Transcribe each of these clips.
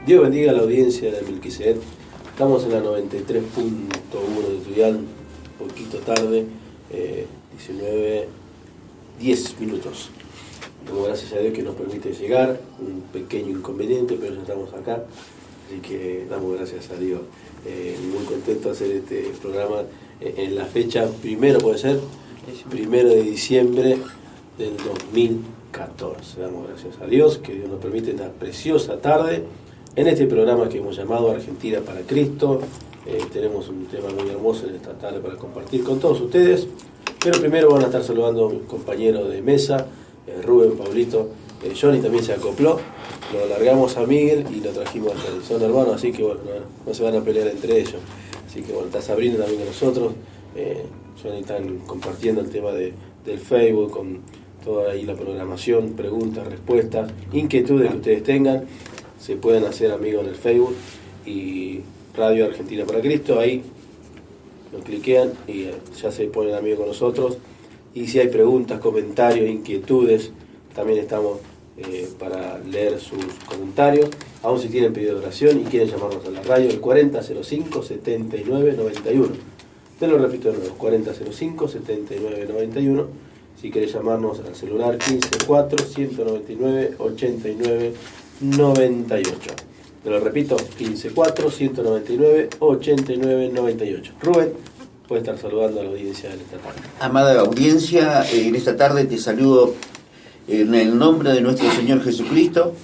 Dios bendiga a la audiencia de Melquisedec. Estamos en la 93.1 de Tuyán, un poquito tarde, 19:10 minutos. Damos gracias a Dios que nos permite llegar, un pequeño inconveniente, pero ya estamos acá, así que damos gracias a Dios. Muy contento de hacer este programa en la fecha, puede ser, 1 de diciembre del 2014. Damos gracias a Dios que Dios nos permite una preciosa tarde en este programa que hemos llamado Argentina para Cristo. Tenemos un tema muy hermoso en esta tarde para compartir con todos ustedes, pero primero van a estar saludando a mis compañeros de mesa, Rubén, Pablito, Johnny también se acopló, lo largamos a Miguel y lo trajimos a Johnny. Son hermanos, así que bueno, no se van a pelear entre ellos. Así que bueno, está Sabrina también con nosotros. Johnny están compartiendo el tema del Facebook con toda ahí la programación, preguntas, respuestas, inquietudes que ustedes tengan. Se pueden hacer amigos en el Facebook y Radio Argentina para Cristo. Ahí lo cliquean y ya se ponen amigos con nosotros. Y si hay preguntas, comentarios, inquietudes, también estamos para leer sus comentarios. Aún si tienen pedido de oración y quieren llamarnos a la radio, el 4005-7991. Te lo repito de nuevo, 4005-7991. Si querés llamarnos al celular 154-199-8998. Te lo repito, 154-199-8998. Rubén, puede estar saludando a la audiencia de esta tarde. Amada audiencia, en esta tarde te saludo en el nombre de nuestro Señor Jesucristo,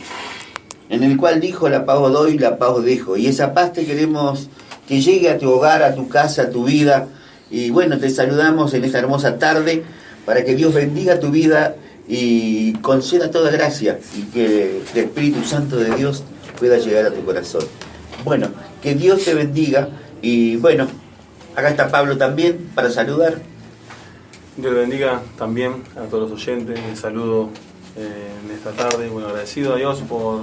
en el cual dijo: la paz os doy, la paz os dejo. Y esa paz te queremos que llegue a tu hogar, a tu casa, a tu vida. Y bueno, te saludamos en esta hermosa tarde para que Dios bendiga tu vida y conceda toda gracia y que el Espíritu Santo de Dios pueda llegar a tu corazón. Bueno, que Dios te bendiga y bueno, acá está Pablo también para saludar. Dios bendiga también a todos los oyentes. Les saludo en esta tarde. Bueno, agradecido a Dios por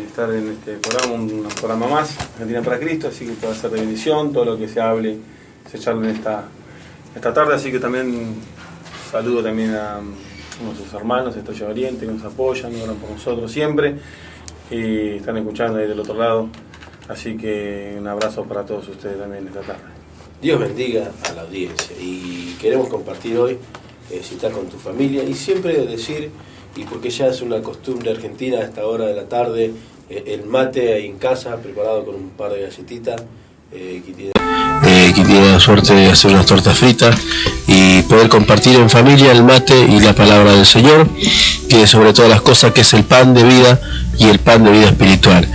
estar en este programa, un programa más, Argentina para Cristo, así que va a ser de bendición, todo lo que se hable, se charle en esta tarde, así que también saludo también a nuestros hermanos de Estrella Oriente que nos apoyan, oran por nosotros siempre y están escuchando ahí del otro lado, así que un abrazo para todos ustedes también esta tarde. Dios bendiga a la audiencia y queremos compartir hoy, si estás con tu familia, y siempre decir, y porque ya es una costumbre argentina a esta hora de la tarde, el mate ahí en casa preparado con un par de galletitas, que tiene la suerte de hacer unas tortas fritas y poder compartir en familia el mate y la palabra del Señor, que sobre todas las cosas que es el pan de vida y el pan de vida espiritual.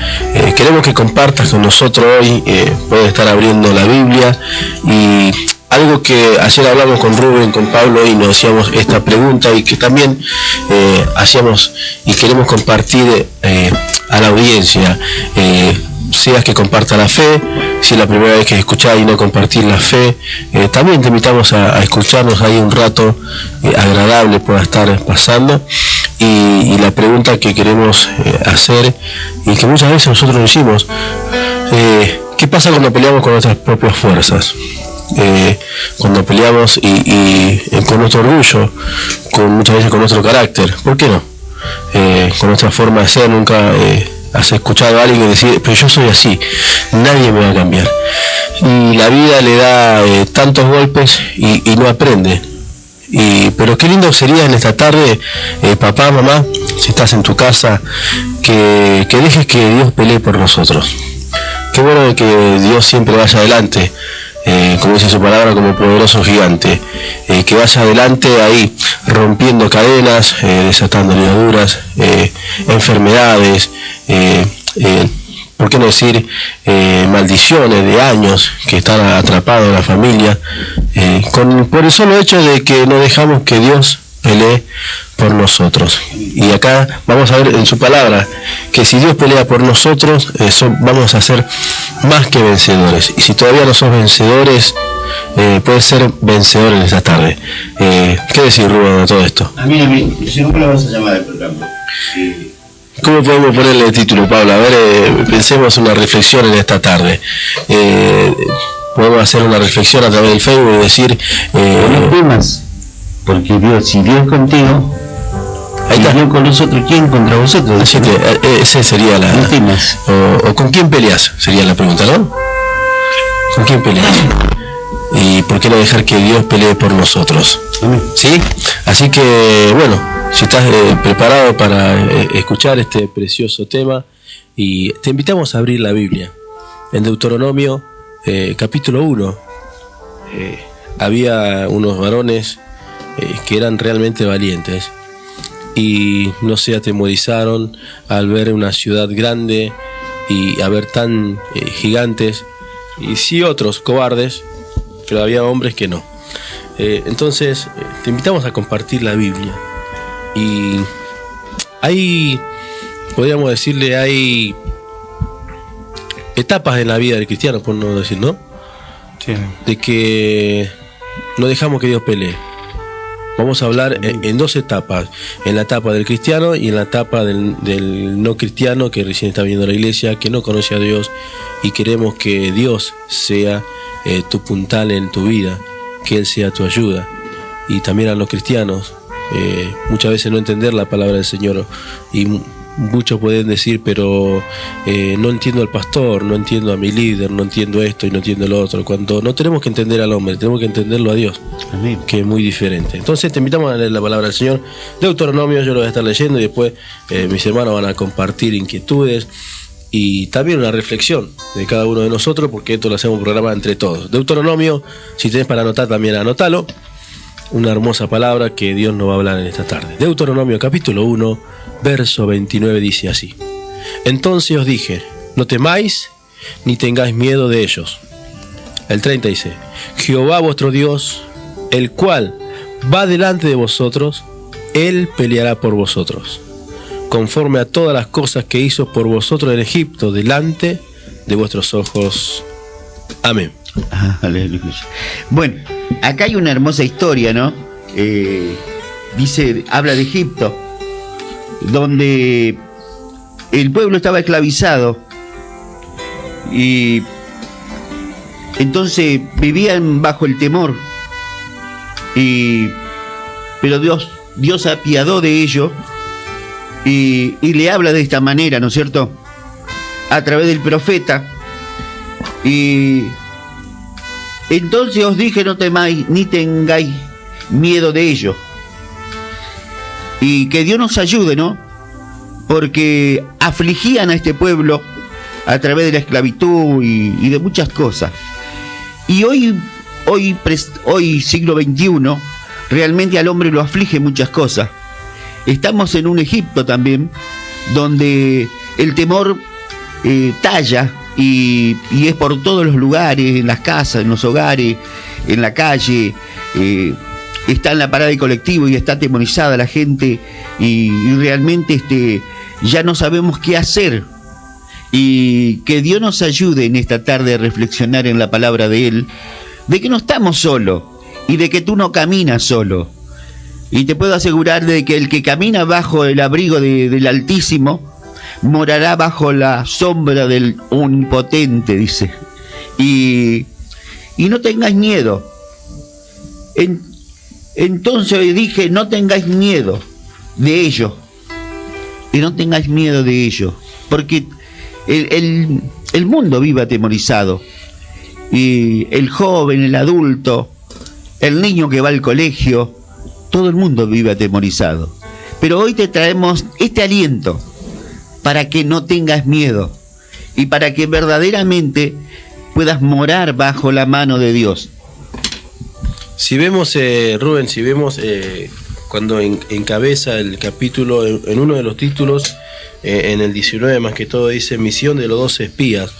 Queremos que compartas con nosotros hoy, puedes estar abriendo la Biblia, y algo que ayer hablamos con Rubén, con Pablo, y nos hacíamos esta pregunta y que también hacíamos y queremos compartir a la audiencia. Seas que comparta la fe, si es la primera vez que escuchás y no compartir la fe, también te invitamos a escucharnos ahí un rato agradable por estar pasando. Y la pregunta que queremos hacer, y que muchas veces nosotros lo hicimos, ¿qué pasa cuando peleamos con nuestras propias fuerzas? Cuando peleamos y con nuestro orgullo, muchas veces con nuestro carácter, ¿por qué no? Con nuestra forma de ser. Nunca has escuchado a alguien decir: pero yo soy así, nadie me va a cambiar. Y la vida le da tantos golpes y no aprende. Pero qué lindo sería en esta tarde, papá, mamá, si estás en tu casa, que dejes que Dios pelee por nosotros. Qué bueno de que Dios siempre vaya adelante, como dice su palabra, como poderoso gigante, que vaya adelante ahí, rompiendo cadenas, desatando ligaduras, enfermedades, ¿por qué no decir maldiciones de años que están atrapados en la familia, por el solo hecho de que no dejamos que Dios pelee por nosotros? Y acá vamos a ver en su palabra que si Dios pelea por nosotros, vamos a ser más que vencedores. Y si todavía no sos vencedores, puedes ser vencedor en esta tarde. ¿Qué decir, Rubén, de todo esto? A mí, ¿cómo le vas a llamar al programa? ¿Cómo podemos ponerle el título, Pablo? A ver, pensemos una reflexión en esta tarde. Podemos hacer una reflexión a través del Facebook y decir... no temas, porque Dios, si Dios es contigo, Ahí está. Yo con nosotros, ¿quién contra vosotros? Así que esa sería la... No temas. O ¿con quién peleas? Sería la pregunta, ¿no? ¿Con quién peleas? ¿Y por qué no dejar que Dios pelee por nosotros? Amén. ¿Sí? Así que, bueno, si estás preparado para escuchar este precioso tema, y te invitamos a abrir la Biblia. En Deuteronomio, capítulo 1, había unos varones que eran realmente valientes y no se atemorizaron al ver una ciudad grande y a ver tan gigantes, y sí otros cobardes, pero había hombres que no. Entonces te invitamos a compartir la Biblia, y hay, podríamos decirle, hay etapas en la vida del cristiano, por no decir, ¿no? Sí. De que no dejamos que Dios pelee. Vamos a hablar en dos etapas: en la etapa del cristiano y en la etapa del no cristiano, que recién está viniendo a la iglesia, que no conoce a Dios, y queremos que Dios sea tu puntal en tu vida, que Él sea tu ayuda. Y también a los cristianos, muchas veces no entender la palabra del Señor, y muchos pueden decir, pero no entiendo al pastor, no entiendo a mi líder, no entiendo esto y no entiendo lo otro. Cuando no tenemos que entender al hombre, tenemos que entenderlo a Dios. Amén. Que es muy diferente. Entonces te invitamos a leer la palabra del Señor. Deuteronomio yo lo voy a estar leyendo, y después mis hermanos van a compartir inquietudes y también una reflexión de cada uno de nosotros, porque esto lo hacemos un programa entre todos. Deuteronomio, si tenés para anotar también anótalo. Una hermosa palabra que Dios nos va a hablar en esta tarde. Deuteronomio capítulo 1, verso 29 dice así: Entonces os dije, no temáis ni tengáis miedo de ellos. El 30 dice: Jehová vuestro Dios, el cual va delante de vosotros, Él peleará por vosotros, conforme a todas las cosas que hizo por vosotros en Egipto, delante de vuestros ojos. Amén. Aleluya. Bueno, acá hay una hermosa historia, ¿no? Habla de Egipto, donde el pueblo estaba esclavizado y entonces vivían bajo el temor, pero Dios se apiadó de ello y le habla de esta manera, ¿no es cierto?, a través del profeta. Y entonces os dije, no temáis ni tengáis miedo de ello. Y que Dios nos ayude, ¿no? Porque afligían a este pueblo a través de la esclavitud y de muchas cosas. Y hoy siglo XXI, realmente al hombre lo aflige muchas cosas. Estamos en un Egipto también, donde el temor talla, y es por todos los lugares, en las casas, en los hogares, en la calle. Está en la parada de colectivo y está atemorizada la gente, y realmente ya no sabemos qué hacer. Y que Dios nos ayude en esta tarde a reflexionar en la palabra de Él, de que no estamos solos y de que tú no caminas solo. Y te puedo asegurar de que el que camina bajo el abrigo del Altísimo morará bajo la sombra del Omnipotente, dice. Y no tengáis miedo. Entonces dije, no tengáis miedo de ellos. Y no tengáis miedo de ellos. Porque el mundo vive atemorizado. Y el joven, el adulto, el niño que va al colegio, todo el mundo vive atemorizado. Pero hoy te traemos este aliento para que no tengas miedo y para que verdaderamente puedas morar bajo la mano de Dios. Si vemos, Rubén, cuando encabeza el capítulo, en uno de los títulos, en el 19 más que todo, dice misión de los 12 espías.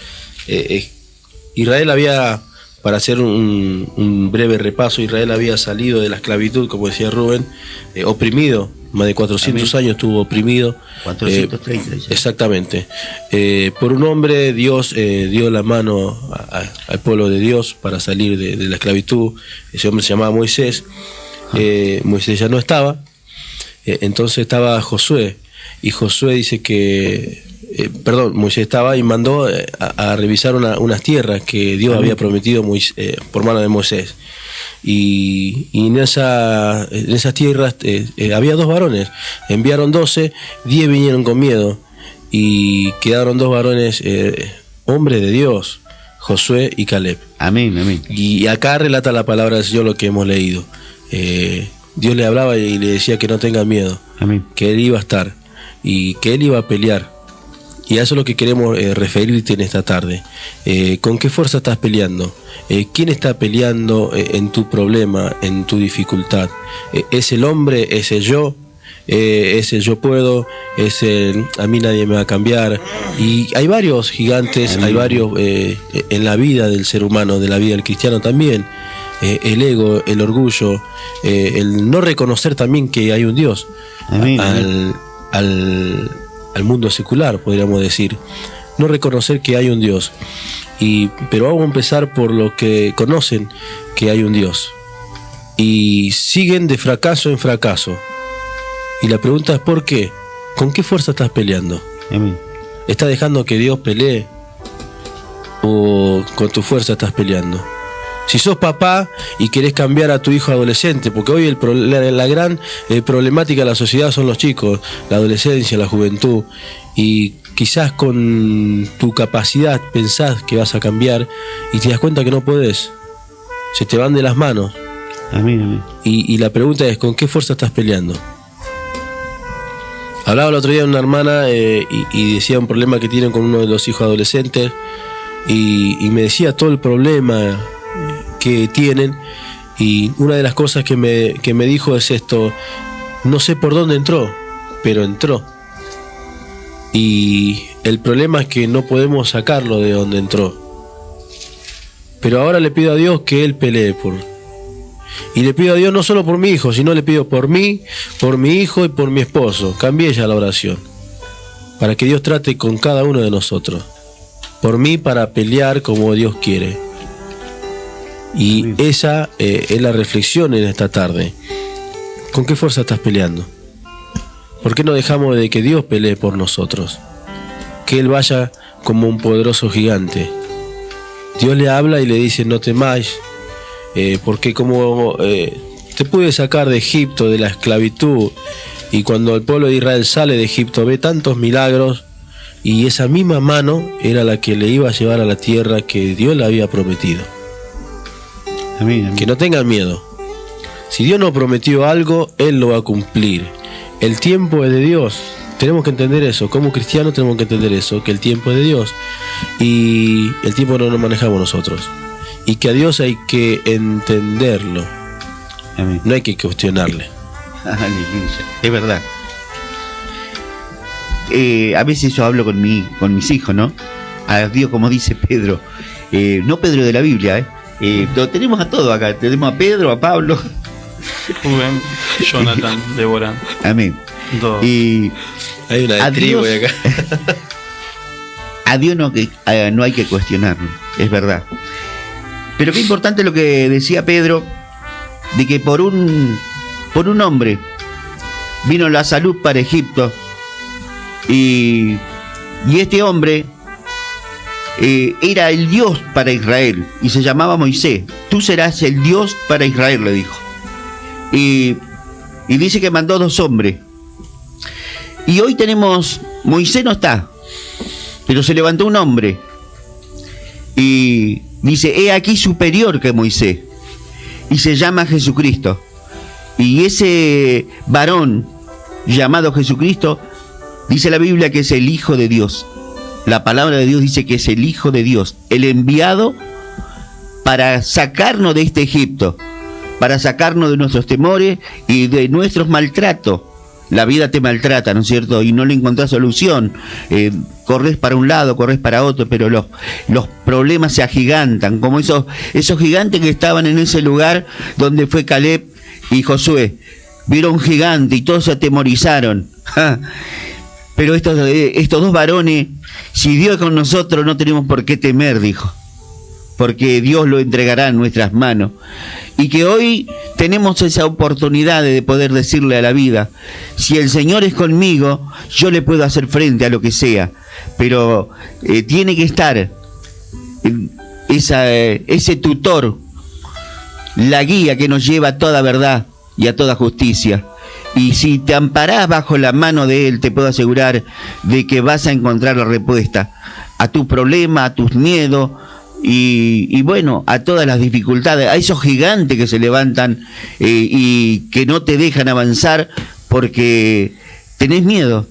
Israel había, para hacer un breve repaso, Israel había salido de la esclavitud, como decía Rubén, oprimido. Más de 400 años estuvo oprimido. 430. Exactamente. Por un hombre, Dios dio la mano al pueblo de Dios para salir de la esclavitud. Ese hombre se llamaba Moisés. Moisés ya no estaba. Entonces estaba Josué. Y Josué dice que... Moisés estaba y mandó a revisar unas tierras que Dios había prometido por mano de Moisés. y en esas tierras había 2 varones. Enviaron 12, 10 vinieron con miedo y quedaron 2 varones, hombres de Dios, Josué y Caleb. Amén, amén. Y acá relata la palabra del Señor lo que hemos leído. Dios le hablaba y le decía que no tenga miedo, Amén. que Él iba a estar y que Él iba a pelear. Y a eso es lo que queremos referirte en esta tarde. ¿Con qué fuerza estás peleando? ¿Quién está peleando en tu problema, en tu dificultad? ¿Es el hombre? ¿Es el yo? ¿Es el yo puedo? ¿Es el a mí nadie me va a cambiar? Y hay varios gigantes, hay varios en la vida del ser humano, de la vida del cristiano también. El ego, el orgullo, el no reconocer también que hay un Dios. Amén. Al mundo secular, podríamos decir, no reconocer que hay un Dios. Pero vamos a empezar por lo que conocen que hay un Dios y siguen de fracaso en fracaso. Y la pregunta es ¿por qué? ¿Con qué fuerza estás peleando? Amén. ¿Estás dejando que Dios pelee o con tu fuerza estás peleando? Si sos papá y querés cambiar a tu hijo adolescente, porque hoy la gran problemática de la sociedad son los chicos, la adolescencia, la juventud, y quizás con tu capacidad pensás que vas a cambiar y te das cuenta que no podés, se te van de las manos. Amén, amén. Y la pregunta es, ¿con qué fuerza estás peleando? Hablaba el otro día de una hermana y decía un problema que tienen con uno de los hijos adolescentes y me decía todo el problema que tienen, y una de las cosas que me dijo es esto: no sé por dónde entró, pero entró, y el problema es que no podemos sacarlo de donde entró. Pero ahora le pido a Dios que Él pelee y le pido a Dios no solo por mi hijo, sino le pido por mí, por mi hijo y por mi esposo. Cambié ya la oración para que Dios trate con cada uno de nosotros, por mí, para pelear como Dios quiere. Y esa es la reflexión en esta tarde. ¿Con qué fuerza estás peleando? ¿Por qué no dejamos de que Dios pelee por nosotros? Que Él vaya como un poderoso gigante. Dios le habla y le dice: no temáis, porque como te pude sacar de Egipto, de la esclavitud, y cuando el pueblo de Israel sale de Egipto ve tantos milagros, y esa misma mano era la que le iba a llevar a la tierra que Dios le había prometido. Amén, amén. Que no tengan miedo. Si Dios nos prometió algo, Él lo va a cumplir. El tiempo es de Dios. Tenemos que entender eso. Como cristianos tenemos que entender eso, que el tiempo es de Dios. Y el tiempo no lo manejamos nosotros. Y que a Dios hay que entenderlo. Amén. No hay que cuestionarle. Aleluya. Es verdad. A veces yo hablo con mis hijos, ¿no? A Dios, como dice Pedro. No Pedro de la Biblia, lo tenemos a todos acá. Tenemos a Pedro, a Pablo, Rubén, Jonathan, Débora. Amén. Todos. Y Hay una a de tribu Dios, acá. a Dios no hay que cuestionarlo, es verdad. Pero qué importante lo que decía Pedro, de que por un hombre vino la salud para Egipto, y este hombre era el Dios para Israel, y se llamaba Moisés. Tú serás el Dios para Israel, le dijo. Y dice que mandó 2 hombres. Y hoy tenemos, Moisés no está, pero se levantó un hombre y dice: he aquí superior que Moisés, y se llama Jesucristo. Y ese varón llamado Jesucristo, dice la Biblia que es el Hijo de Dios. La palabra de Dios dice que es el Hijo de Dios, el enviado para sacarnos de este Egipto, para sacarnos de nuestros temores y de nuestros maltratos. La vida te maltrata, ¿no es cierto? Y no le encontrás solución. Corres para un lado, corres para otro, pero los problemas se agigantan, como esos gigantes que estaban en ese lugar donde fue Caleb y Josué. Vieron un gigante y todos se atemorizaron. Pero estos 2 varones, si Dios es con nosotros, no tenemos por qué temer, dijo, porque Dios lo entregará en nuestras manos. Y que hoy tenemos esa oportunidad de poder decirle a la vida: si el Señor es conmigo, yo le puedo hacer frente a lo que sea, pero tiene que estar ese tutor la guía que nos lleva a toda verdad y a toda justicia. Y si te amparás bajo la mano de Él, te puedo asegurar de que vas a encontrar la respuesta a tu problema, a tus miedos y bueno, a todas las dificultades, a esos gigantes que se levantan y que no te dejan avanzar porque tenés miedo.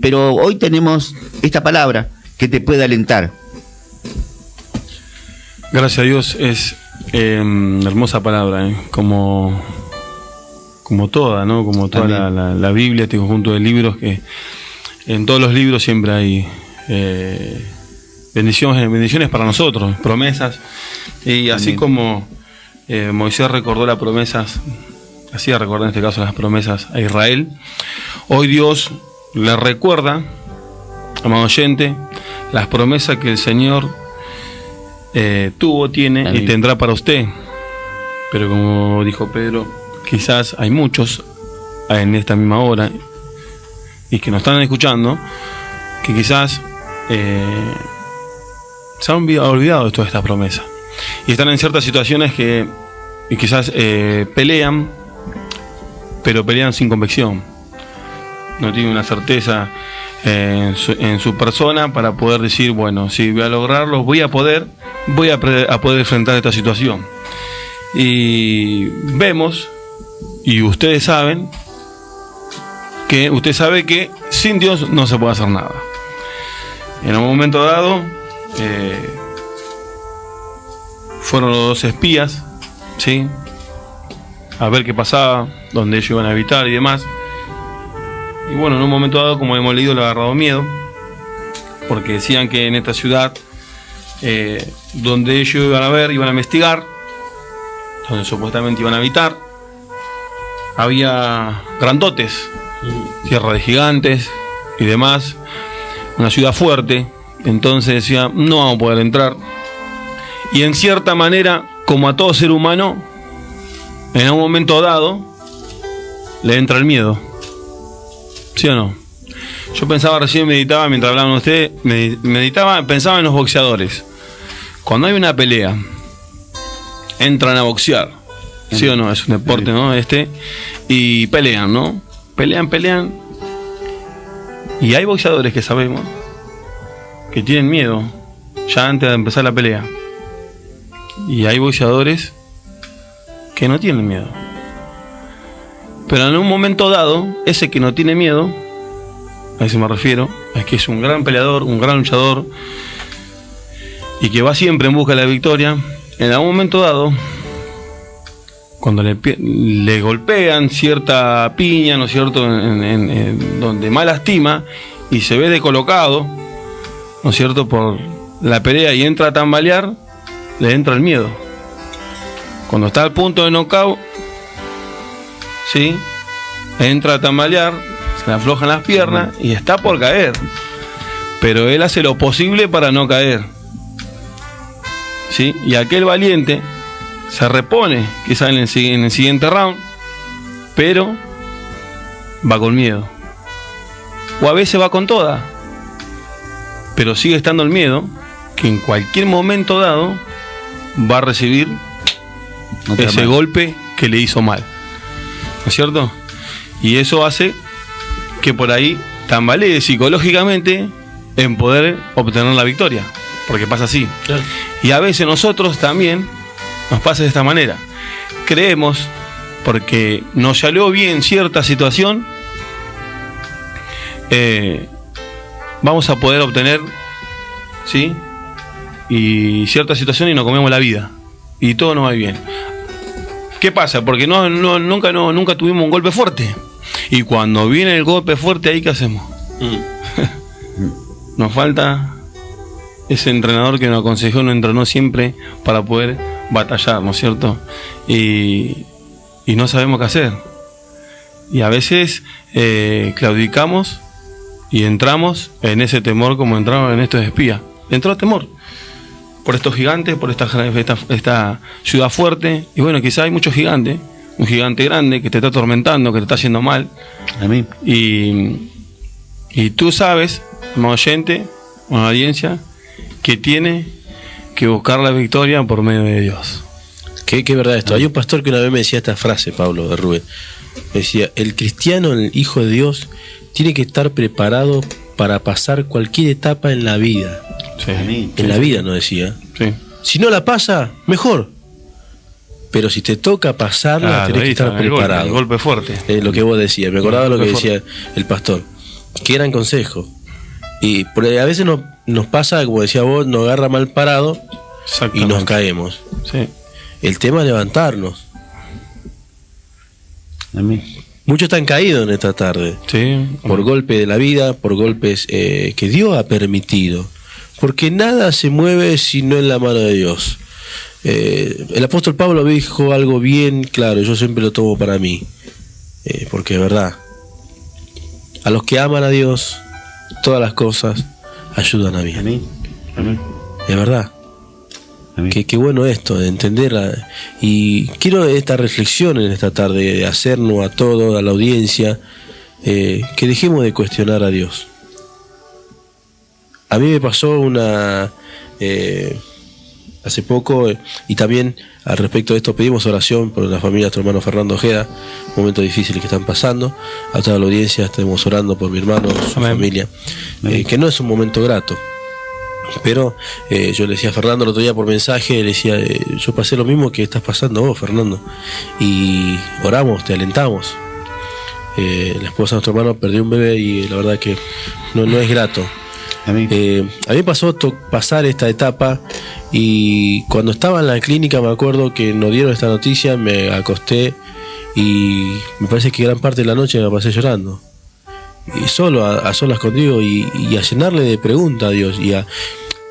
Pero hoy tenemos esta palabra que te puede alentar. Gracias a Dios, es hermosa palabra, como toda, ¿no? Como toda la Biblia, este conjunto de libros, que en todos los libros siempre hay bendiciones para nosotros, promesas. Y así Amén. como Moisés recordó las promesas, hacía recordar en este caso las promesas a Israel, hoy Dios le recuerda, amado oyente, las promesas que el Señor tuvo, tiene Amén. y tendrá para usted. Pero como dijo Pedro, quizás hay muchos en esta misma hora y que nos están escuchando que quizás se han olvidado de toda esta promesa y están en ciertas situaciones que quizás pelean, pero pelean sin convicción, no tienen una certeza en su persona para poder decir, bueno, si voy a lograrlo, voy a poder enfrentar esta situación. Y vemos, y ustedes saben, que usted sabe que sin Dios no se puede hacer nada. En un momento dado fueron los dos espías, ¿sí?, a ver qué pasaba, dónde ellos iban a habitar y demás. Y bueno, en un momento dado, como hemos leído, le ha agarrado miedo, porque decían que en esta ciudad donde ellos iban a investigar, donde supuestamente iban a habitar, había grandotes, tierra de gigantes y demás, una ciudad fuerte. Entonces decía, no vamos a poder entrar. Y en cierta manera, como a todo ser humano, en un momento dado le entra el miedo, ¿sí o no? Yo pensaba, recién meditaba mientras hablaban ustedes, pensaba en los boxeadores. Cuando hay una pelea, entran a boxear, ¿sí o no? Es un deporte, ¿no? Y pelean, ¿no? Pelean. Y hay boxeadores que sabemos que tienen miedo ya antes de empezar la pelea. Y hay boxeadores que no tienen miedo. Pero en un momento dado, ese que no tiene miedo, a ese me refiero, es que es un gran peleador, un gran luchador, y que va siempre en busca de la victoria. En algún momento dado, cuando le golpean cierta piña, ¿no es cierto?, donde más lastima, y se ve descolocado, ¿no es cierto?, por la pelea y entra a tambalear, le entra el miedo. Cuando está al punto de knockout, ¿sí?, entra a tambalear, se le aflojan las piernas y está por caer, pero él hace lo posible para no caer, ¿sí? Y aquel valiente se repone quizá en el siguiente round, pero va con miedo, o a veces va con toda, pero sigue estando el miedo que en cualquier momento dado va a recibir ese golpe que le hizo mal, ¿no es cierto? Y eso hace que por ahí tambalee psicológicamente en poder obtener la victoria, porque pasa así. Claro. Y a veces nosotros también nos pasa de esta manera. Creemos, porque nos salió bien cierta situación, vamos a poder obtener, ¿sí?, y cierta situación, y nos comemos la vida y todo nos va bien. ¿Qué pasa? Porque nunca tuvimos un golpe fuerte, y cuando viene el golpe fuerte, ahí ¿qué hacemos? Nos falta ese entrenador que nos aconsejó, nos entrenó siempre para poder batallar, ¿no es cierto? Y no sabemos qué hacer, y a veces claudicamos y entramos en ese temor, como entramos en estos espías. Entró temor por estos gigantes, por esta ciudad fuerte. Y bueno, quizá hay muchos gigantes, un gigante grande que te está atormentando, que te está haciendo mal. A mí. Y tú sabes, como oyente, una audiencia, que tiene que buscar la victoria por medio de Dios. Qué verdad esto. Hay un pastor que una vez me decía esta frase, Pablo de Rubén. Me decía, el cristiano, el hijo de Dios, tiene que estar preparado para pasar cualquier etapa en la vida. Sí. En la vida, nos decía. Sí. Si no la pasa, mejor. Pero si te toca pasarla, tenés que estar preparado. El golpe fuerte. Lo que vos decías, me acordaba lo que decía el pastor. Qué gran consejo. Y a veces nos pasa, como decía vos, nos agarra mal parado y nos caemos. Sí. El tema es levantarnos. Amén. Muchos están caídos en esta tarde. Sí. Por golpe de la vida, por golpes que Dios ha permitido. Porque nada se mueve si no en la mano de Dios. El apóstol Pablo dijo algo bien claro, yo siempre lo tomo para mí. Porque es verdad. A los que aman a Dios, todas las cosas ayudan a bien. Amén. Amén. Es verdad. Qué bueno esto, de entenderla. Y quiero esta reflexión en esta tarde, de hacernos a todos, a la audiencia, que dejemos de cuestionar a Dios. A mí me pasó hace poco, y también al respecto de esto pedimos oración por la familia de nuestro hermano Fernando Ojeda, momentos difíciles que están pasando. A toda la audiencia estamos orando por mi hermano, su familia, que no es un momento grato. Pero yo le decía a Fernando el otro día por mensaje, le decía, yo pasé lo mismo que estás pasando vos, Fernando, y oramos, te alentamos. La esposa de nuestro hermano perdió un bebé y la verdad que no es grato. A mí me pasó pasar esta etapa, y cuando estaba en la clínica me acuerdo que nos dieron esta noticia, me acosté y me parece que gran parte de la noche me pasé llorando. Y solo, a solas con Dios, y a llenarle de preguntas a Dios.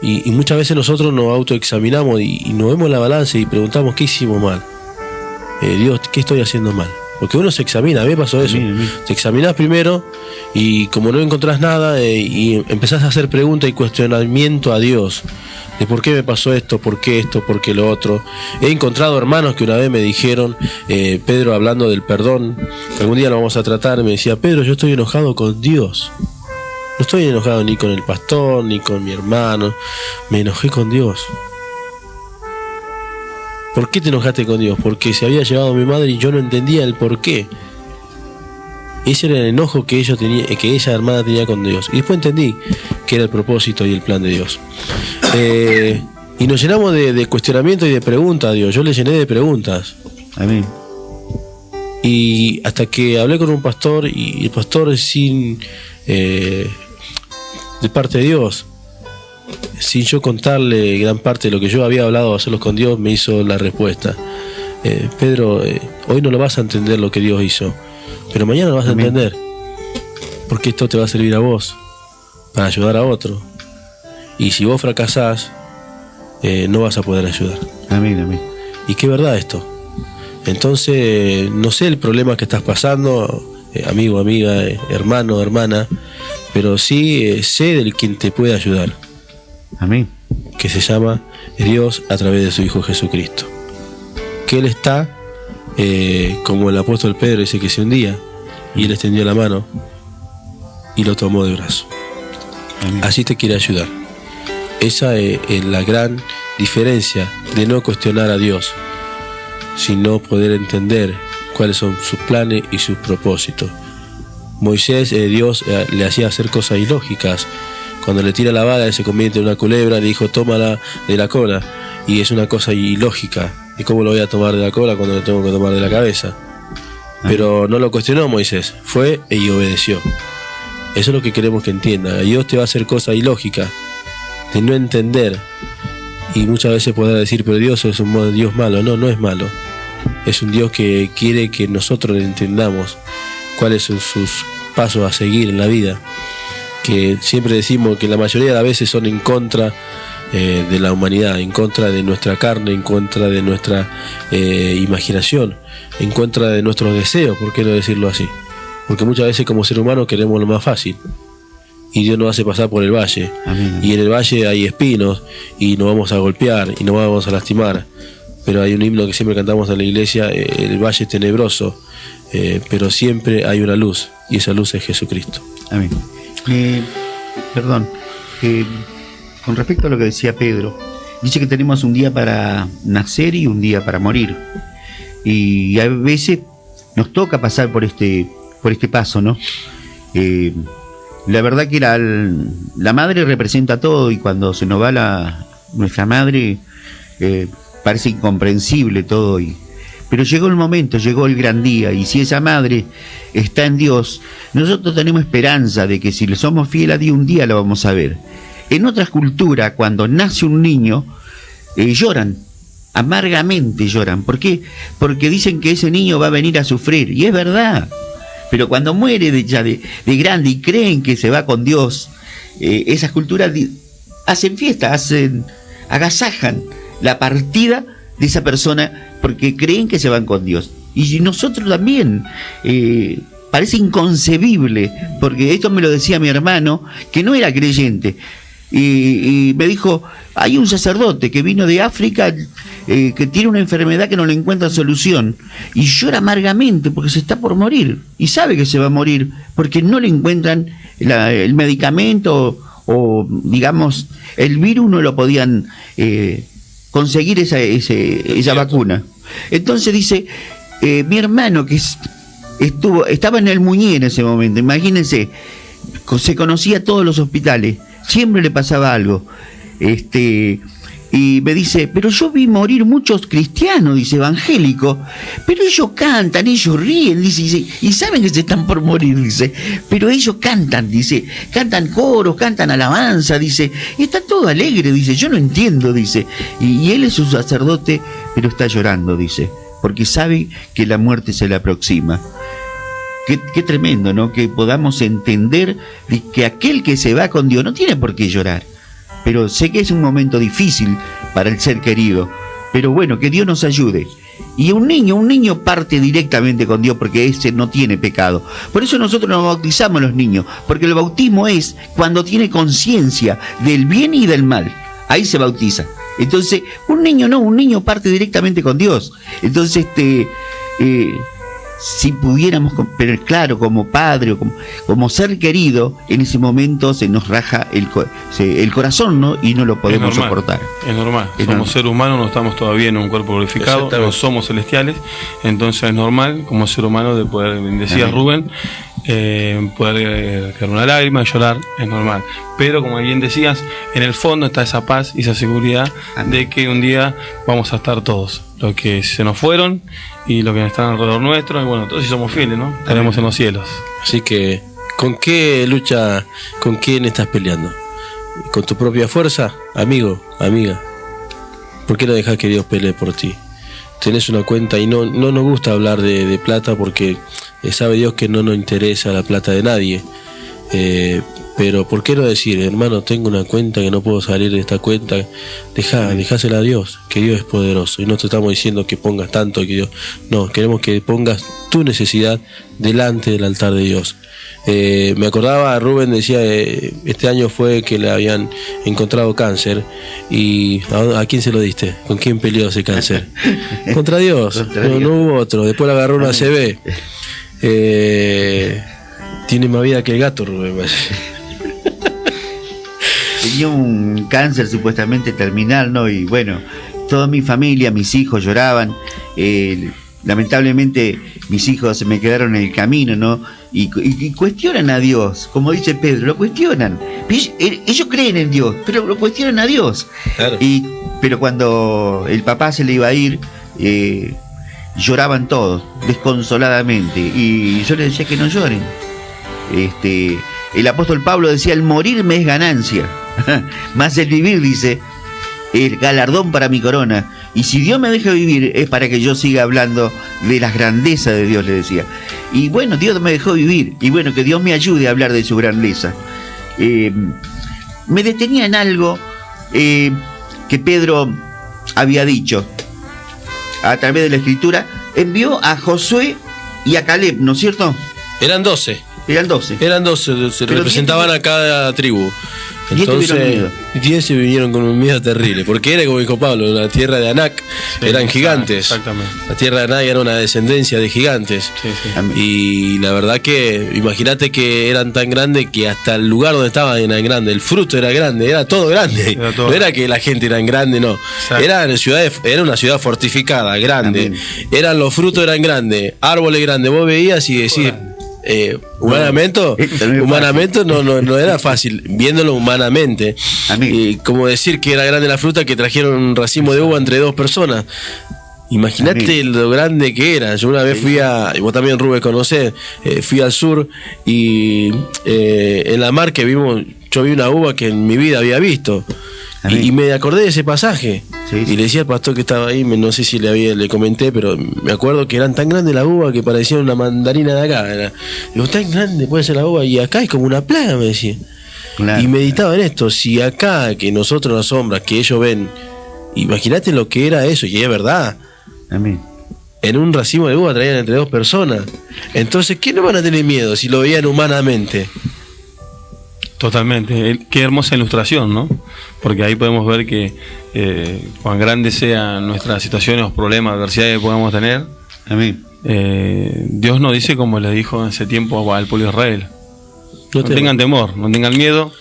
Y muchas veces nosotros nos autoexaminamos y nos vemos en la balanza y preguntamos qué hicimos mal. Dios, ¿qué estoy haciendo mal? Porque uno se examina, a mí me pasó eso. Te examinás primero y como no encontrás nada, y empezás a hacer preguntas y cuestionamiento a Dios. De por qué me pasó esto, por qué lo otro. He encontrado hermanos que una vez me dijeron, Pedro, hablando del perdón, que algún día lo vamos a tratar, me decía, Pedro, yo estoy enojado con Dios. No estoy enojado ni con el pastor, ni con mi hermano. Me enojé con Dios. ¿Por qué te enojaste con Dios? Porque se había llevado a mi madre y yo no entendía el por qué. Ese era el enojo que esa hermana tenía con Dios. Y después entendí que era el propósito y el plan de Dios. Y nos llenamos de cuestionamiento y de preguntas a Dios. Yo le llené de preguntas. Amén. Y hasta que hablé con un pastor, y el pastor de parte de Dios, sin yo contarle gran parte de lo que yo había hablado a solos con Dios, me hizo la respuesta. Pedro, hoy no lo vas a entender lo que Dios hizo, pero mañana lo vas a entender, porque esto te va a servir a vos para ayudar a otro, y si vos fracasás, no vas a poder ayudar. Amén, amén. Y qué verdad esto. Entonces, no sé el problema que estás pasando, amigo, amiga, hermano, hermana, pero sí sé del quien te puede ayudar. Amén. Que se llama Dios a través de su Hijo Jesucristo. Que Él está, como el apóstol Pedro dice que se hundía, y Él extendió la mano y lo tomó de brazo. Amén. Así te quiere ayudar. Esa es la gran diferencia de no cuestionar a Dios, sino poder entender cuáles son sus planes y sus propósitos. Moisés, Dios le hacía hacer cosas ilógicas. Cuando le tira la vara, él se convierte en una culebra, le dijo, tómala de la cola. Y es una cosa ilógica. ¿Y cómo lo voy a tomar de la cola cuando lo tengo que tomar de la cabeza? Pero no lo cuestionó Moisés, fue y obedeció. Eso es lo que queremos que entienda. Dios te va a hacer cosas ilógicas, de no entender. Y muchas veces podrá decir, pero Dios es un Dios malo. No, no es malo. Es un Dios que quiere que nosotros entendamos cuáles son sus pasos a seguir en la vida. Que siempre decimos que la mayoría de las veces son en contra de la humanidad, en contra de nuestra carne, en contra de nuestra imaginación, en contra de nuestros deseos, ¿por qué no decirlo así? Porque muchas veces como ser humano queremos lo más fácil, y Dios nos hace pasar por el valle. Amén. Y en el valle hay espinos, y nos vamos a golpear, y nos vamos a lastimar, pero hay un himno que siempre cantamos en la iglesia, el valle es tenebroso, pero siempre hay una luz, y esa luz es Jesucristo. Amén. Perdón, con respecto a lo que decía Pedro, dice que tenemos un día para nacer y un día para morir. Y a veces nos toca pasar por este paso, ¿no? La verdad que la madre representa todo, y cuando se nos va nuestra madre, parece incomprensible todo. Pero llegó el momento, llegó el gran día, y si esa madre está en Dios, nosotros tenemos esperanza de que si le somos fieles a Dios, un día lo vamos a ver. En otras culturas, cuando nace un niño, lloran, amargamente lloran. ¿Por qué? Porque dicen que ese niño va a venir a sufrir, y es verdad. Pero cuando muere ya de grande y creen que se va con Dios, esas culturas hacen fiesta, agasajan la partida de esa persona porque creen que se van con Dios. Y nosotros también, parece inconcebible, porque esto me lo decía mi hermano, que no era creyente, y me dijo, hay un sacerdote que vino de África, que tiene una enfermedad que no le encuentra solución, y llora amargamente porque se está por morir, y sabe que se va a morir porque no le encuentran el medicamento, o digamos el virus no lo podían conseguir esa vacuna. Entonces dice, mi hermano que estaba en el Muñé en ese momento, imagínense, se conocía todos los hospitales, siempre le pasaba algo, y me dice, pero yo vi morir muchos cristianos, dice, evangélicos, pero ellos cantan, ellos ríen, dice, y saben que se están por morir, dice, pero ellos cantan, dice, cantan coros, cantan alabanza, dice, y está todo alegre, dice, yo no entiendo, dice, y él es un sacerdote, pero está llorando, dice, porque sabe que la muerte se le aproxima. Qué tremendo, ¿no? Que podamos entender que aquel que se va con Dios no tiene por qué llorar. Pero sé que es un momento difícil para el ser querido. Pero bueno, que Dios nos ayude. Y un niño parte directamente con Dios porque ese no tiene pecado. Por eso nosotros nos bautizamos los niños. Porque el bautismo es cuando tiene conciencia del bien y del mal. Ahí se bautiza. Entonces, un niño parte directamente con Dios. Entonces, si pudiéramos, pero claro, como padre o como ser querido, en ese momento se nos raja el corazón, ¿no? Y no lo podemos soportar. Es normal. Somos seres humanos, no estamos todavía en un cuerpo glorificado, no somos celestiales, entonces es normal como ser humano de poder, decía Rubén, poder caer una lágrima, llorar, es normal. Pero como bien decías, en el fondo está esa paz y esa seguridad de que un día vamos a estar todos, los que se nos fueron y los que están alrededor nuestro, y bueno, todos si somos fieles, ¿no? Estaremos en los cielos. Así que, ¿con qué lucha, con quién estás peleando? ¿Con tu propia fuerza, amigo, amiga? ¿Por qué no dejas que Dios pelee por ti? Tenés una cuenta, y no nos gusta hablar de plata porque sabe Dios que no nos interesa la plata de nadie. Pero ¿por qué no decir, hermano, tengo una cuenta que no puedo salir de esta cuenta? Dejásela a Dios, que Dios es poderoso. Y no te estamos diciendo que pongas tanto, que Dios, no, queremos que pongas tu necesidad delante del altar de Dios. Me acordaba, Rubén decía, este año fue que le habían encontrado cáncer. ¿Y a quién se lo diste? ¿Con quién peleó ese cáncer? Contra Dios. No hubo otro. Después le agarró una ACV. Tiene más vida que el gato, Rubén. Tenía un cáncer supuestamente terminal, ¿no? Y bueno, toda mi familia, mis hijos lloraban. Lamentablemente mis hijos se me quedaron en el camino, ¿no? Y cuestionan a Dios, como dice Pedro, lo cuestionan. Ellos creen en Dios, pero lo cuestionan a Dios. Claro. Pero cuando el papá se le iba a ir, lloraban todos, desconsoladamente. Y yo les decía que no lloren. El apóstol Pablo decía, el morir me es ganancia, más el vivir, dice, el galardón para mi corona. Y si Dios me deja vivir es para que yo siga hablando de las grandezas de Dios, le decía. Y bueno, Dios me dejó vivir, y bueno, que Dios me ayude a hablar de su grandeza. Me detenía en algo que Pedro había dicho a través de la Escritura. Envió a Josué y a Caleb, ¿no es cierto? Eran 12. Eran 12. Se representaban a cada tribu. Entonces, 10 se vinieron con un miedo terrible, porque era como dijo Pablo, la tierra de Anac, sí, eran gigantes. Exactamente. La tierra de Anac era una descendencia de gigantes. Sí. Y la verdad que, imagínate que eran tan grandes que hasta el lugar donde estaban era grande, el fruto era grande, era todo grande. No era que la gente era grande, no. Era una ciudad fortificada, grande. Amén. Eran los frutos eran grandes, árboles grandes. Vos veías y decís, humanamente no era fácil, viéndolo humanamente. Y como decir que era grande la fruta, que trajeron un racimo de uva entre 2 personas. Imagínate lo grande que era. Yo una vez fui y vos también, Rubén, conocés, fui al sur y en la mar que yo vi una uva que en mi vida había visto. Y me acordé de ese pasaje. Y le decía al pastor que estaba ahí, no sé si le comenté, pero me acuerdo que eran tan grandes la uva que parecían una mandarina de acá. Digo, tan grande puede ser la uva, y acá es como una plaga, me decía. Claro. Y meditaba en esto, si acá, que nosotros las sombras, que ellos ven, imagínate lo que era eso, y es verdad. Amén. En un racimo de uva traían entre 2 personas. Entonces, ¿qué no van a tener miedo si lo veían humanamente? Totalmente, qué hermosa ilustración, ¿no? Porque ahí podemos ver que cuán grandes sean nuestras situaciones, problemas, adversidades que podamos tener, Dios nos dice, como le dijo en ese tiempo al pueblo de Israel, no tengan temor, no tengan miedo,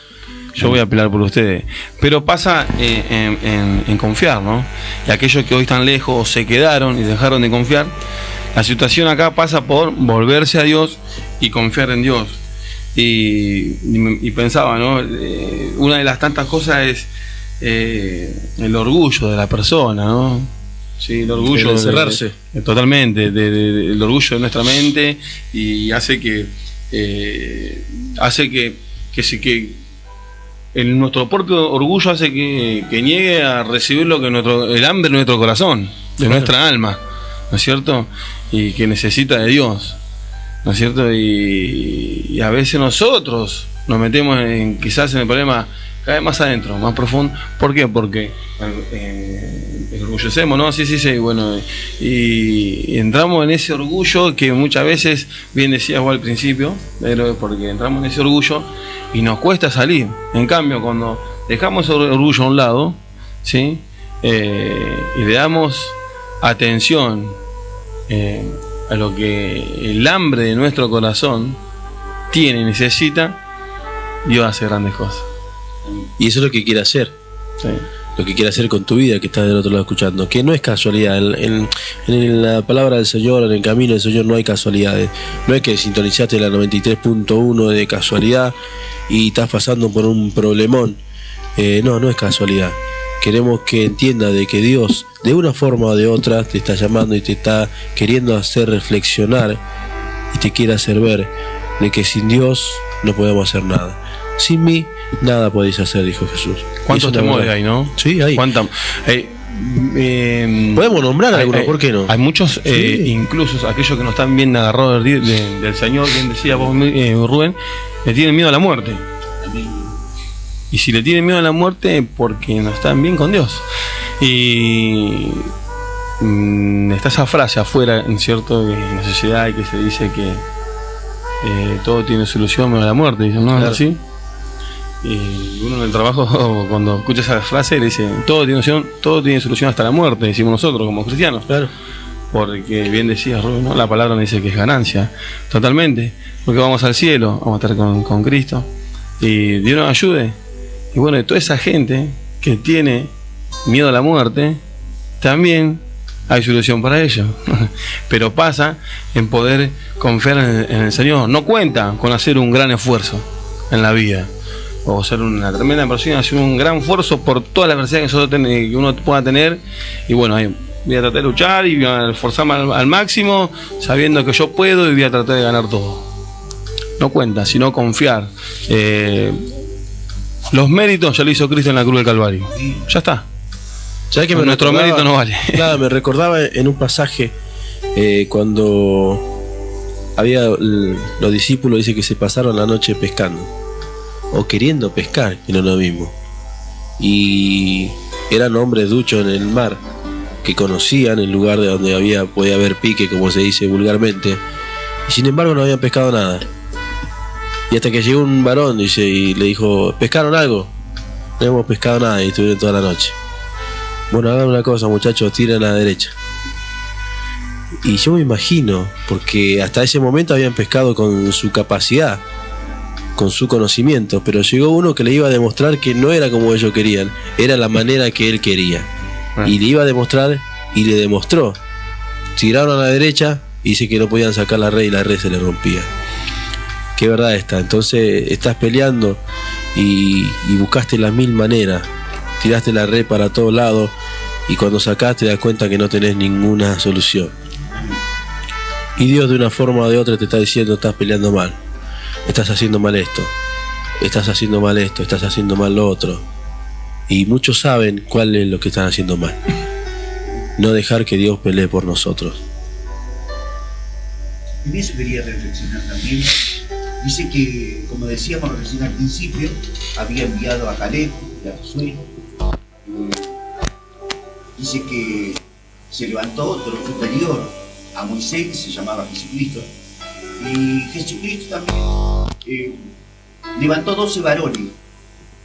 yo voy a pelear por ustedes. Pero pasa en confiar, ¿no? Y aquellos que hoy están lejos se quedaron y dejaron de confiar, la situación acá pasa por volverse a Dios y confiar en Dios. Y pensaba, ¿no? Una de las tantas cosas es el orgullo de la persona, ¿no? Sí, el orgullo de encerrarse. Totalmente, el orgullo de nuestra mente, y hace que nuestro propio orgullo hace que niegue a recibir lo que el hambre de nuestro corazón, de nuestra alma, ¿no es cierto? Y que necesita de Dios, ¿no es cierto? Y a veces nosotros nos metemos quizás en el problema cada vez más adentro, más profundo. ¿Por qué? Porque orgullecemos, ¿no? Sí, bueno, y entramos en ese orgullo que muchas veces, bien decías vos al principio, pero porque entramos en ese orgullo y nos cuesta salir. En cambio, cuando dejamos ese orgullo a un lado, ¿sí? Y le damos atención a lo que el hambre de nuestro corazón tiene y necesita, Dios hace grandes cosas. Y eso es lo que quiere hacer. Sí. Lo que quiere hacer con tu vida, que estás del otro lado escuchando, que no es casualidad. En la palabra del Señor, en el camino del Señor, no hay casualidades. No es que sintonizaste la 93.1 de casualidad y estás pasando por un problemón. No es casualidad. Queremos que entienda de que Dios, de una forma o de otra, te está llamando y te está queriendo hacer reflexionar y te quiere hacer ver de que sin Dios no podemos hacer nada. Sin mí, nada podéis hacer, dijo Jesús. ¿Cuántos temores hay, no? Sí, hay. Podemos nombrar algunos, ¿por qué no? Hay muchos, incluso aquellos que no están bien agarrados del Señor, bien decía vos, Rubén, le tienen miedo a la muerte. Y si le tienen miedo a la muerte, porque no están bien con Dios. Y está esa frase afuera, ¿cierto? En la sociedad, que se dice que todo tiene solución menos la muerte. Dicen, ¿no? Claro. ¿Es así? Y uno en el trabajo, cuando escucha esa frase, le dice, todo tiene solución hasta la muerte, decimos nosotros como cristianos. Claro. Porque bien decías, Rubén, ¿no? La palabra nos dice que es ganancia, totalmente. Porque vamos al cielo, vamos a estar con Cristo. Y Dios nos ayude. Y bueno, de toda esa gente que tiene miedo a la muerte, también hay solución para ello. Pero pasa en poder confiar en el Señor. No cuenta con hacer un gran esfuerzo en la vida, o ser una tremenda persona, hacer un gran esfuerzo por toda la adversidad que uno pueda tener. Y bueno, voy a tratar de luchar y voy a esforzarme al máximo, sabiendo que yo puedo, y voy a tratar de ganar todo. No cuenta, sino confiar. Los méritos ya lo hizo Cristo en la cruz del Calvario. Ya está. ¿Sabes que nuestro mérito no vale? Claro, me recordaba en un pasaje cuando había los discípulos, dice que se pasaron la noche pescando o queriendo pescar, que no es lo mismo, y eran hombres duchos en el mar, que conocían el lugar de donde podía haber pique, como se dice vulgarmente, y sin embargo no habían pescado nada. Y hasta que llegó un varón, dice, y le dijo, ¿pescaron algo? No hemos pescado nada y estuvieron toda la noche. Bueno, hagan una cosa, muchachos, tiren a la derecha. Y yo me imagino, porque hasta ese momento habían pescado con su capacidad, con su conocimiento, pero llegó uno que le iba a demostrar que no era como ellos querían, era la manera que él quería. Y le iba a demostrar, y le demostró. Tiraron a la derecha y dice que no podían sacar la red y la red se le rompía. Qué verdad está. Entonces estás peleando y buscaste las 1000 maneras, tiraste la red para todos lados y cuando sacaste te das cuenta que no tenés ninguna solución. Y Dios de una forma o de otra te está diciendo: estás peleando mal, estás haciendo mal esto, estás haciendo mal esto, estás haciendo mal lo otro. Y muchos saben cuál es lo que están haciendo mal. No dejar que Dios pelee por nosotros. En eso quería reflexionar también. Dice que, como decíamos recién al principio, había enviado a Caleb y a Josué. Dice que se levantó otro superior a Moisés, que se llamaba Jesucristo. Y Jesucristo también levantó 12 varones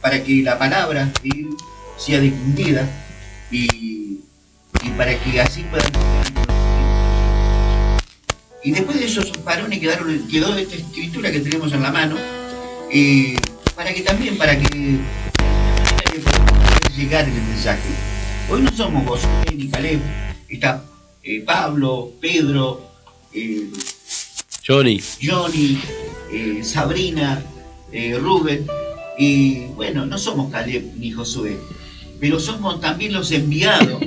para que la palabra de él sea difundida y para que así puedan. Y después de esos varones quedó esta escritura que tenemos en la mano, para que llegar el mensaje. Hoy no somos Josué ni Caleb, está Pablo, Pedro, Johnny, Sabrina, Rubén, y bueno, no somos Caleb ni Josué, pero somos también los enviados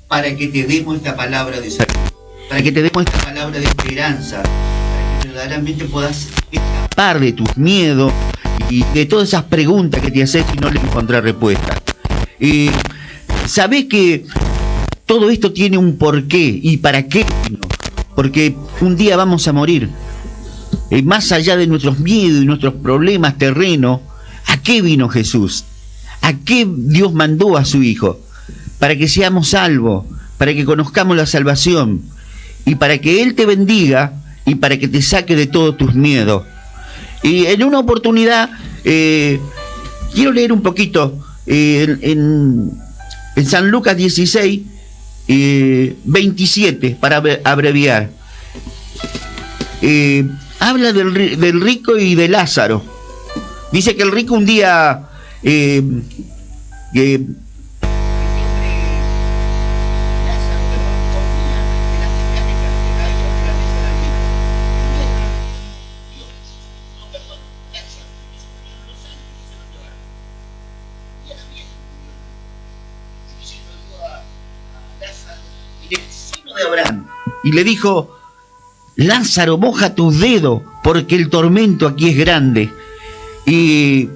para que te demos esta palabra de salud, para que te demos esta palabra de esperanza, para que verdaderamente puedas escapar de tus miedos y de todas esas preguntas que te haces y no le encontrás respuesta. Sabés que todo esto tiene un porqué y para qué vino, porque un día vamos a morir. Más allá de nuestros miedos y nuestros problemas terrenos, ¿a qué vino Jesús? ¿A qué Dios mandó a su Hijo? Para que seamos salvos, para que conozcamos la salvación y para que Él te bendiga y para que te saque de todos tus miedos. Y en una oportunidad, quiero leer un poquito en San Lucas 16, 27, para abreviar. Habla del rico y de Lázaro. Dice que el rico un día y le dijo: Lázaro, moja tus dedos porque el tormento aquí es grande. Y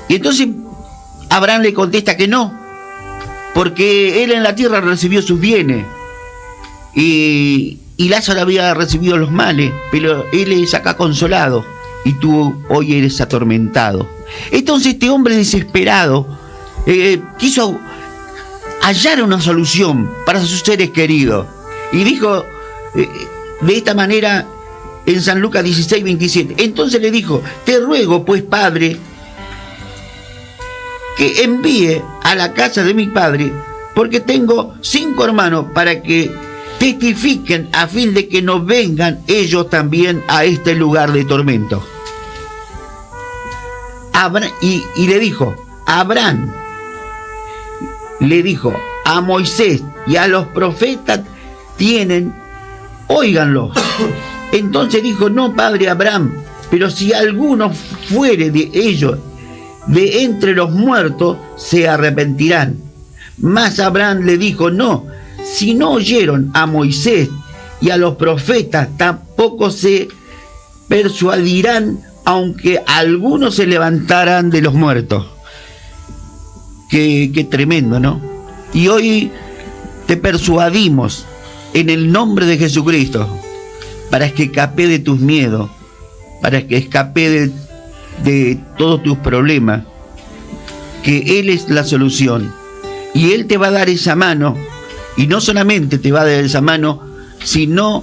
entonces Abraham le contesta que no, porque él en la tierra recibió sus bienes y Lázaro había recibido los males, pero él es acá consolado y tú hoy eres atormentado. Entonces este hombre desesperado quiso hallar una solución para sus seres queridos y dijo de esta manera en San Lucas 16, 27. Entonces le dijo: te ruego pues, Padre, que envíe a la casa de mi padre, porque tengo 5 hermanos, para que testifiquen a fin de que no vengan ellos también a este lugar de tormento. Y le dijo: Abraham le dijo: a Moisés y a los profetas tienen, óiganlos. Entonces dijo: no, padre Abraham, pero si alguno fuere de ellos de entre los muertos, se arrepentirán. Mas Abraham le dijo: no, si no oyeron a Moisés y a los profetas, tampoco se persuadirán, aunque algunos se levantaran de los muertos. Qué tremendo, ¿no? Y hoy te persuadimos en el nombre de Jesucristo, para que escape de tus miedos, para que escape de todos tus problemas, que Él es la solución y Él te va a dar esa mano, y no solamente te va a dar esa mano, sino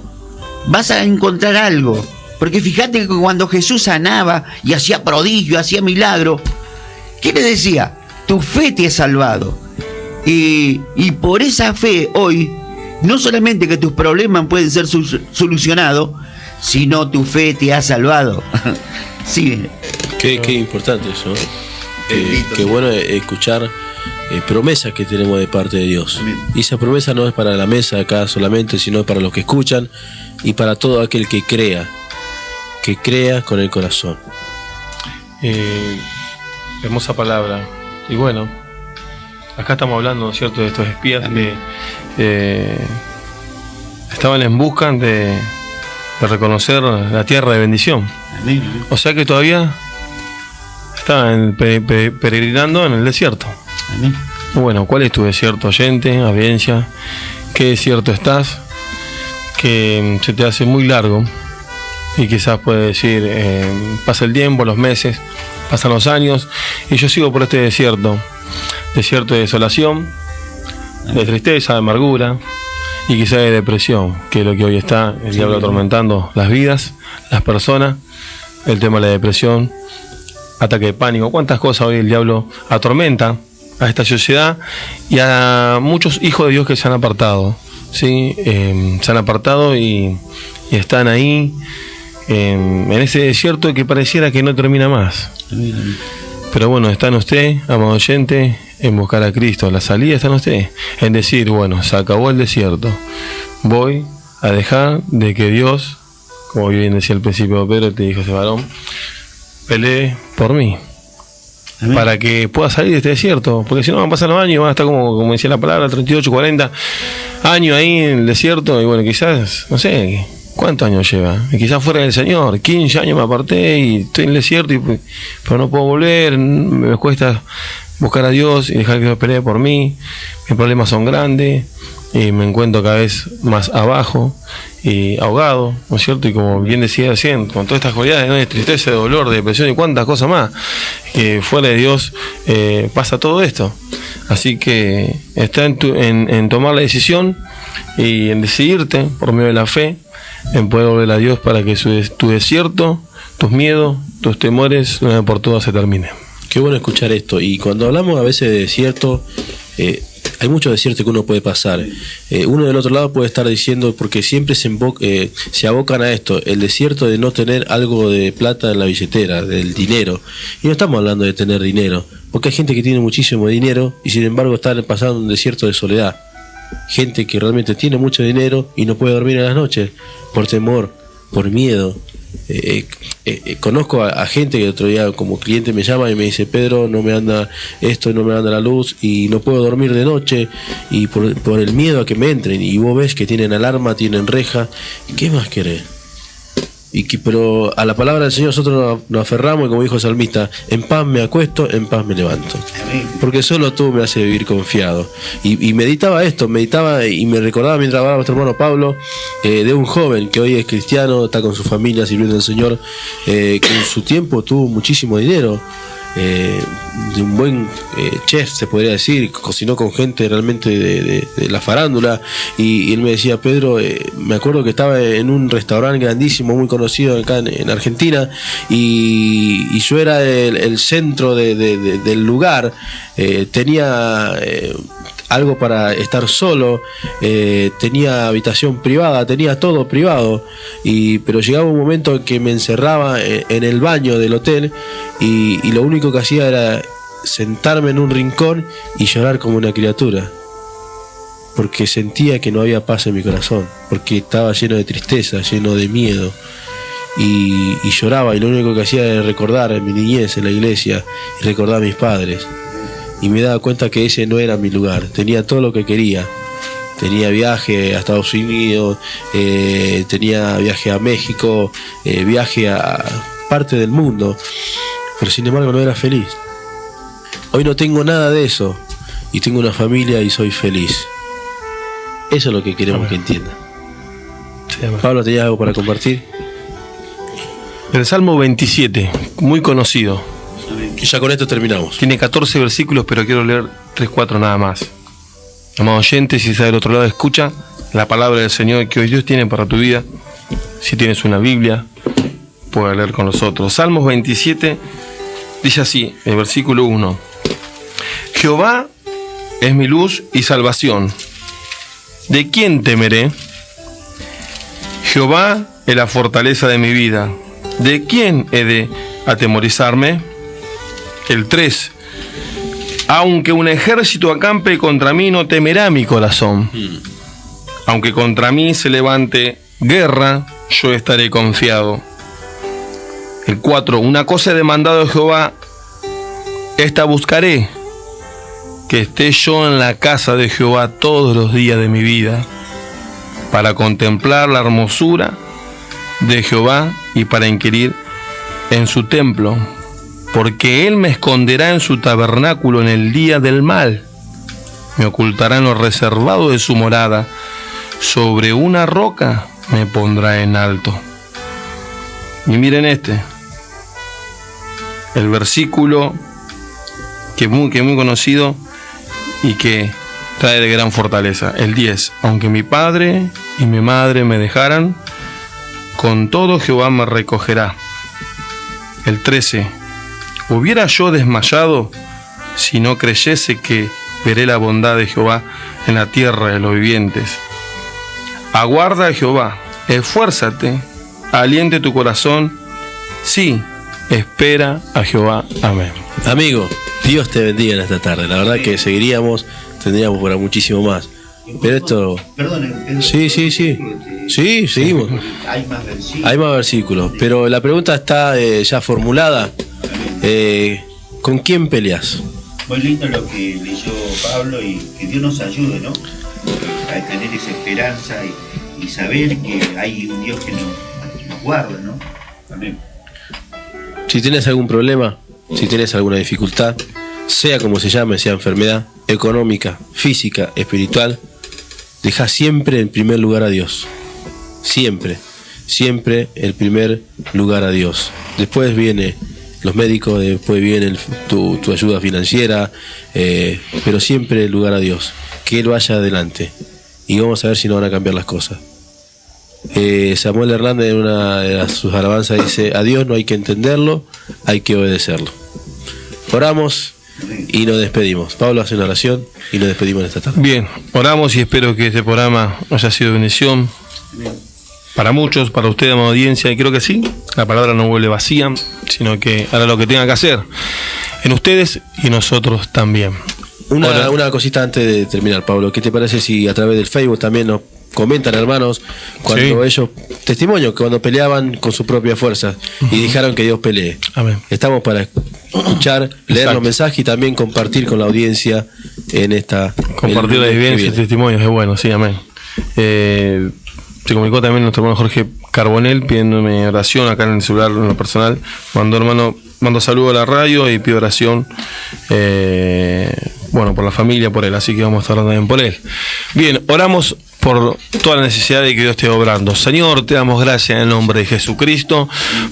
vas a encontrar algo, porque fíjate que cuando Jesús sanaba y hacía prodigio, hacía milagro, ¿Qué le decía? Tu fe te ha salvado. Y por esa fe hoy, no solamente que tus problemas pueden ser solucionados, sino tu fe te ha salvado. Sí. Qué importante eso. Qué bueno escuchar promesas que tenemos de parte de Dios. Amén. Y esa promesa no es para la mesa acá solamente, sino para los que escuchan y para todo aquel que crea con el corazón. Hermosa palabra. Y bueno, acá estamos hablando, ¿no es cierto?, de estos espías. Amén. Que estaban en busca de reconocer la tierra de bendición. Amén. O sea que todavía estaban peregrinando en el desierto. Amén. Bueno, ¿cuál es tu desierto, oyente, audiencia? ¿Qué desierto estás? Que se te hace muy largo y quizás puedes decir, pasa el tiempo, los meses, pasan los años y yo sigo por este desierto de desolación, de tristeza, de amargura y quizás de depresión, que es lo que hoy está el diablo atormentando las vidas, las personas, el tema de la depresión, ataque de pánico, cuántas cosas hoy el diablo atormenta a esta sociedad y a muchos hijos de Dios que se han apartado, ¿sí? Se han apartado y están ahí en ese desierto que pareciera que no termina más. Pero bueno, está en usted, amado oyente, en buscar a Cristo. La salida está en usted, en decir, bueno, se acabó el desierto, voy a dejar de que Dios, como bien decía al principio Pedro, te dijo ese varón, pelee por mí. Amén. Para que pueda salir de este desierto, porque si no van a pasar los años y van a estar como decía la palabra, 38, 40 años ahí en el desierto, y bueno, quizás, no sé, ¿cuántos años lleva? Y quizás fuera del Señor, 15 años me aparté y estoy en el desierto, pero no puedo volver, me cuesta buscar a Dios y dejar que Dios pelee por mí, mis problemas son grandes, y me encuentro cada vez más abajo y ahogado, ¿no es cierto? Y como bien decía recién, con todas estas cualidades, ¿no?, de tristeza, de dolor, de depresión y cuántas cosas más, que fuera de Dios pasa todo esto. Así que está en tomar la decisión y en decidirte por medio de la fe, en poder volver a Dios para que tu desierto, tus miedos, tus temores, de una vez por todas se terminen. Qué bueno escuchar esto. Y cuando hablamos a veces de desierto, hay muchos desiertos que uno puede pasar. Uno del otro lado puede estar diciendo, porque siempre se abocan a esto, el desierto de no tener algo de plata en la billetera, del dinero. Y no estamos hablando de tener dinero, porque hay gente que tiene muchísimo dinero y sin embargo está pasando un desierto de soledad. Gente que realmente tiene mucho dinero y no puede dormir en las noches por temor, por miedo. Conozco a gente que el otro día como cliente me llama y me dice: Pedro, no me anda esto, no me anda la luz y no puedo dormir de noche y por el miedo a que me entren. Y vos ves que tienen alarma, tienen reja. ¿Qué más querés? Pero a la palabra del Señor nosotros nos aferramos y, como dijo el salmista, en paz me acuesto, en paz me levanto. Porque solo tú me haces vivir confiado. Y meditaba y me recordaba mientras hablaba nuestro hermano Pablo de un joven que hoy es cristiano, está con su familia sirviendo al Señor, que en su tiempo tuvo muchísimo dinero, de un buen chef, se podría decir, cocinó con gente realmente de la farándula, y él me decía: Pedro, me acuerdo que estaba en un restaurante grandísimo, muy conocido acá en Argentina, y yo era el centro del lugar, tenía algo para estar solo, tenía habitación privada, tenía todo privado, pero llegaba un momento en que me encerraba en el baño del hotel y lo único que hacía era sentarme en un rincón y llorar como una criatura, porque sentía que no había paz en mi corazón, porque estaba lleno de tristeza, lleno de miedo, y lloraba, y lo único que hacía era recordar mi niñez en la iglesia y recordar a mis padres. Y me daba cuenta que ese no era mi lugar. Tenía todo lo que quería. Tenía viaje a Estados Unidos, tenía viaje a México, viaje a parte del mundo, pero sin embargo no era feliz. Hoy no tengo nada de eso y tengo una familia y soy feliz. Eso es lo que queremos que entiendan. Pablo, ¿tenías algo para compartir? El Salmo 27, muy conocido. Y ya con esto terminamos. Tiene 14 versículos, pero quiero leer 3-4 nada más. Amado oyente, si está del otro lado, escucha la palabra del Señor que hoy Dios tiene para tu vida. Si tienes una Biblia, puedes leer con nosotros. Salmos 27, dice así, el versículo 1. Jehová es mi luz y salvación. ¿De quién temeré? Jehová es la fortaleza de mi vida. ¿De quién he de atemorizarme? El 3. Aunque un ejército acampe contra mí, no temerá mi corazón. Aunque contra mí se levante guerra, yo estaré confiado. El 4. Una cosa he demandado de Jehová, esta buscaré, que esté yo en la casa de Jehová todos los días de mi vida, para contemplar la hermosura de Jehová y para inquirir en su templo, porque Él me esconderá en su tabernáculo en el día del mal, me ocultará en lo reservado de su morada, sobre una roca me pondrá en alto. Y miren el versículo que es muy conocido y que trae de gran fortaleza, el 10. Aunque mi padre y mi madre me dejaran, con todo Jehová me recogerá. El 13. Hubiera yo desmayado si no creyese que veré la bondad de Jehová en la tierra de los vivientes. Aguarda a Jehová, esfuérzate, aliente tu corazón, sí, espera a Jehová. Amén. Amigo, Dios te bendiga en esta tarde. La verdad que tendríamos para muchísimo más. Pero esto... Perdón, sí. Sí, seguimos. Hay más versículos. Pero la pregunta está ya formulada. ¿Con quién peleas? Muy lindo lo que leyó Pablo y que Dios nos ayude, ¿no? A tener esa esperanza y saber que hay un Dios que nos guarda, ¿no? Amén. Si tienes algún problema, si tienes alguna dificultad, sea como se llame, sea enfermedad económica, física, espiritual, deja siempre en primer lugar a Dios. Siempre el primer lugar a Dios. Después viene los médicos, después viene tu ayuda financiera, pero siempre el lugar a Dios. Que Él vaya adelante. Y vamos a ver si no van a cambiar las cosas. Samuel Hernández en una de sus alabanzas dice: a Dios no hay que entenderlo, hay que obedecerlo. Oramos y nos despedimos. Pablo hace una oración y nos despedimos en esta tarde. Bien, oramos y espero que este programa haya sido bendición para muchos, para ustedes, amada audiencia, y creo que sí, la palabra no vuelve vacía, sino que hará lo que tenga que hacer en ustedes y nosotros también. Una cosita antes de terminar, Pablo. ¿Qué te parece si a través del Facebook también nos comentan, hermanos, cuando ellos, testimonio, que cuando peleaban con su propia fuerza y dijeron que Dios pelee? Amén. Estamos para escuchar, leer los mensajes y también compartir con la audiencia en esta... Compartir la vivencia y testimonios es bueno, sí, amén. Se comunicó también nuestro hermano Jorge Carbonell pidiéndome oración acá en el celular, en lo personal. Mando saludo a la radio y pido oración, por la familia, por él, así que vamos a estar orando también por él. Bien, oramos por toda la necesidad de que Dios esté obrando. Señor, te damos gracias en el nombre de Jesucristo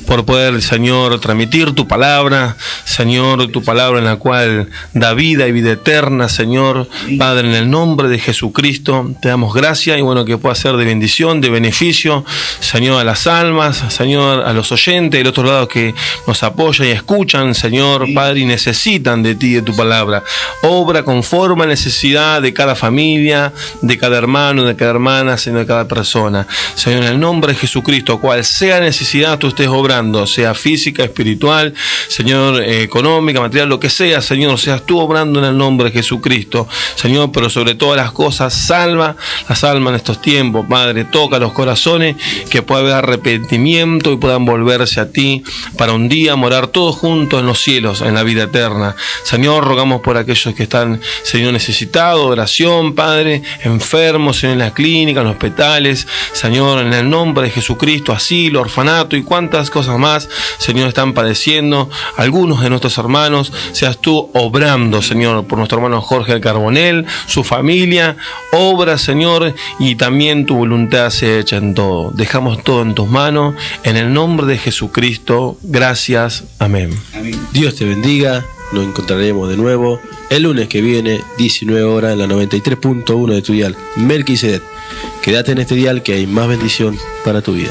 por poder, Señor, transmitir tu palabra, Señor, tu palabra en la cual da vida y vida eterna, Señor. Padre, en el nombre de Jesucristo te damos gracias y que pueda ser de bendición, de beneficio, Señor, a las almas, Señor, a los oyentes del otro lado que nos apoyan y escuchan, Señor, Padre, y necesitan de ti, de tu palabra. Obra conforme a la necesidad de cada familia, de cada hermano, de cada hermana, Señor, de cada persona. Señor, en el nombre de Jesucristo, cual sea necesidad tú estés obrando, sea física, espiritual, Señor, económica, material, lo que sea, Señor, seas tú obrando en el nombre de Jesucristo, Señor, pero sobre todas las cosas, salva las almas en estos tiempos, Padre, toca los corazones, que pueda haber arrepentimiento y puedan volverse a ti para un día morar todos juntos en los cielos, en la vida eterna. Señor, rogamos por aquellos que están, Señor, necesitados de oración, Padre, enfermos, Señor, en las clínicas, en los hospitales, Señor, en el nombre de Jesucristo, asilo, orfanato y cuantas cosas más, Señor, están padeciendo algunos de nuestros hermanos. Seas tú obrando, Señor, por nuestro hermano Jorge Carbonell, su familia, obra, Señor, y también tu voluntad sea hecha en todo. Dejamos todo en tus manos, en el nombre de Jesucristo. Gracias. Amén. Amén. Dios te bendiga. Nos encontraremos de nuevo el lunes que viene, 19 horas, en la 93.1 de tu dial Melquisedec. Quédate en este dial, que hay más bendición para tu vida.